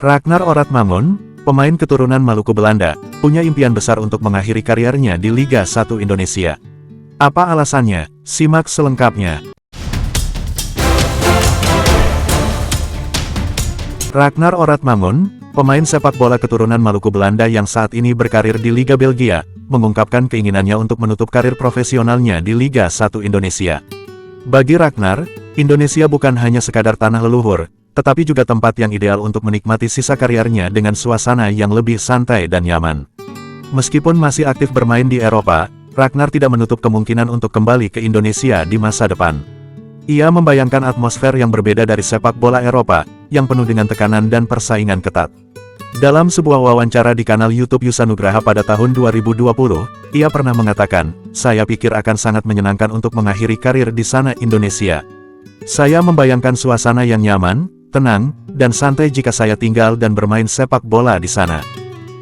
Ragnar Oratmangun, pemain keturunan Maluku Belanda, punya impian besar untuk mengakhiri karirnya di Liga 1 Indonesia. Apa alasannya? Simak selengkapnya. Ragnar Oratmangun, pemain sepak bola keturunan Maluku Belanda yang saat ini berkarir di Liga Belgia, mengungkapkan keinginannya untuk menutup karir profesionalnya di Liga 1 Indonesia. Bagi Ragnar, Indonesia bukan hanya sekadar tanah leluhur, tetapi juga tempat yang ideal untuk menikmati sisa karirnya dengan suasana yang lebih santai dan nyaman. Meskipun masih aktif bermain di Eropa, Ragnar tidak menutup kemungkinan untuk kembali ke Indonesia di masa depan. Ia membayangkan atmosfer yang berbeda dari sepak bola Eropa, yang penuh dengan tekanan dan persaingan ketat. Dalam sebuah wawancara di kanal YouTube Yusanugraha pada tahun 2020, ia pernah mengatakan, "Saya pikir akan sangat menyenangkan untuk mengakhiri karir di sana Indonesia. Saya membayangkan suasana yang nyaman, tenang, dan santai jika saya tinggal dan bermain sepak bola di sana."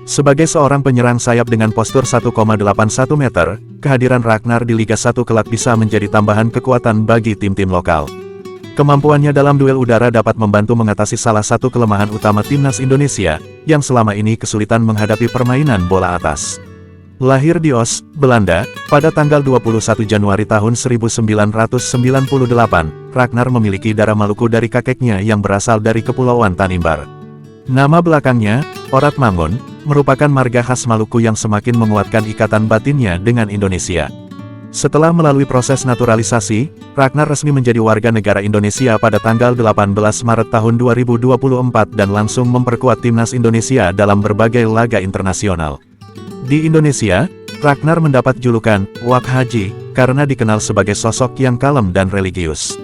Sebagai seorang penyerang sayap dengan postur 1,81 meter, kehadiran Ragnar di Liga 1 kelak bisa menjadi tambahan kekuatan bagi tim-tim lokal. Kemampuannya dalam duel udara dapat membantu mengatasi salah satu kelemahan utama timnas Indonesia, yang selama ini kesulitan menghadapi permainan bola atas. Lahir di Os, Belanda, pada tanggal 21 Januari tahun 1998, Ragnar memiliki darah Maluku dari kakeknya yang berasal dari Kepulauan Tanimbar. Nama belakangnya, Oratmangun, merupakan marga khas Maluku yang semakin menguatkan ikatan batinnya dengan Indonesia. Setelah melalui proses naturalisasi, Ragnar resmi menjadi warga negara Indonesia pada tanggal 18 Maret tahun 2024 dan langsung memperkuat timnas Indonesia dalam berbagai laga internasional. Di Indonesia, Ragnar mendapat julukan Wak Haji karena dikenal sebagai sosok yang kalem dan religius.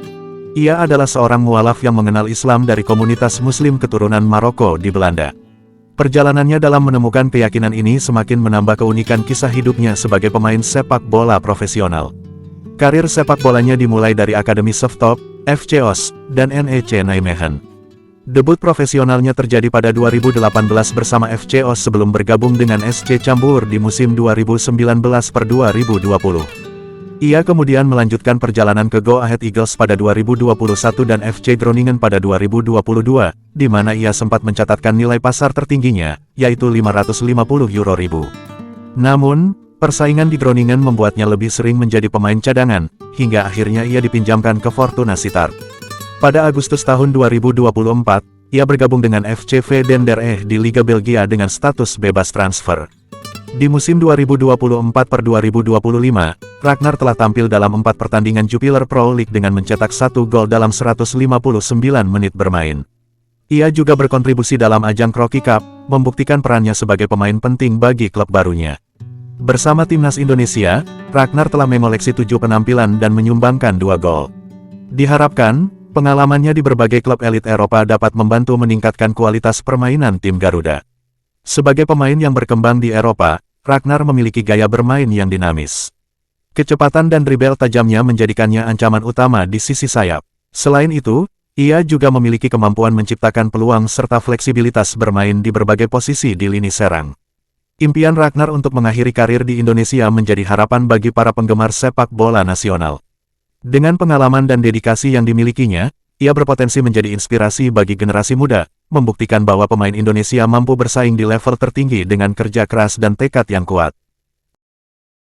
Ia adalah seorang mualaf yang mengenal Islam dari komunitas Muslim keturunan Maroko di Belanda. Perjalanannya dalam menemukan keyakinan ini semakin menambah keunikan kisah hidupnya sebagai pemain sepak bola profesional. Karir sepak bolanya dimulai dari Akademi Sevtop, FC Os, dan NEC Nijmegen. Debut profesionalnya terjadi pada 2018 bersama FC Os sebelum bergabung dengan SC Cambuur di musim 2019-2020. Ia kemudian melanjutkan perjalanan ke Go Ahead Eagles pada 2021 dan FC Groningen pada 2022, di mana ia sempat mencatatkan nilai pasar tertingginya, yaitu €550.000. Namun, persaingan di Groningen membuatnya lebih sering menjadi pemain cadangan, hingga akhirnya ia dipinjamkan ke Fortuna Sittard. Pada Agustus tahun 2024, ia bergabung dengan FC Veendender di Liga Belgia dengan status bebas transfer. Di musim 2024-2025, Ragnar telah tampil dalam 4 pertandingan Jupiler Pro League dengan mencetak 1 gol dalam 159 menit bermain. Ia juga berkontribusi dalam ajang Crocky Cup, membuktikan perannya sebagai pemain penting bagi klub barunya. Bersama timnas Indonesia, Ragnar telah mengoleksi 7 penampilan dan menyumbangkan 2 gol. Diharapkan, pengalamannya di berbagai klub elit Eropa dapat membantu meningkatkan kualitas permainan tim Garuda. Sebagai pemain yang berkembang di Eropa, Ragnar memiliki gaya bermain yang dinamis. Kecepatan dan dribble tajamnya menjadikannya ancaman utama di sisi sayap. Selain itu, ia juga memiliki kemampuan menciptakan peluang serta fleksibilitas bermain di berbagai posisi di lini serang. Impian Ragnar untuk mengakhiri karir di Indonesia menjadi harapan bagi para penggemar sepak bola nasional. Dengan pengalaman dan dedikasi yang dimilikinya, ia berpotensi menjadi inspirasi bagi generasi muda, membuktikan bahwa pemain Indonesia mampu bersaing di level tertinggi dengan kerja keras dan tekad yang kuat.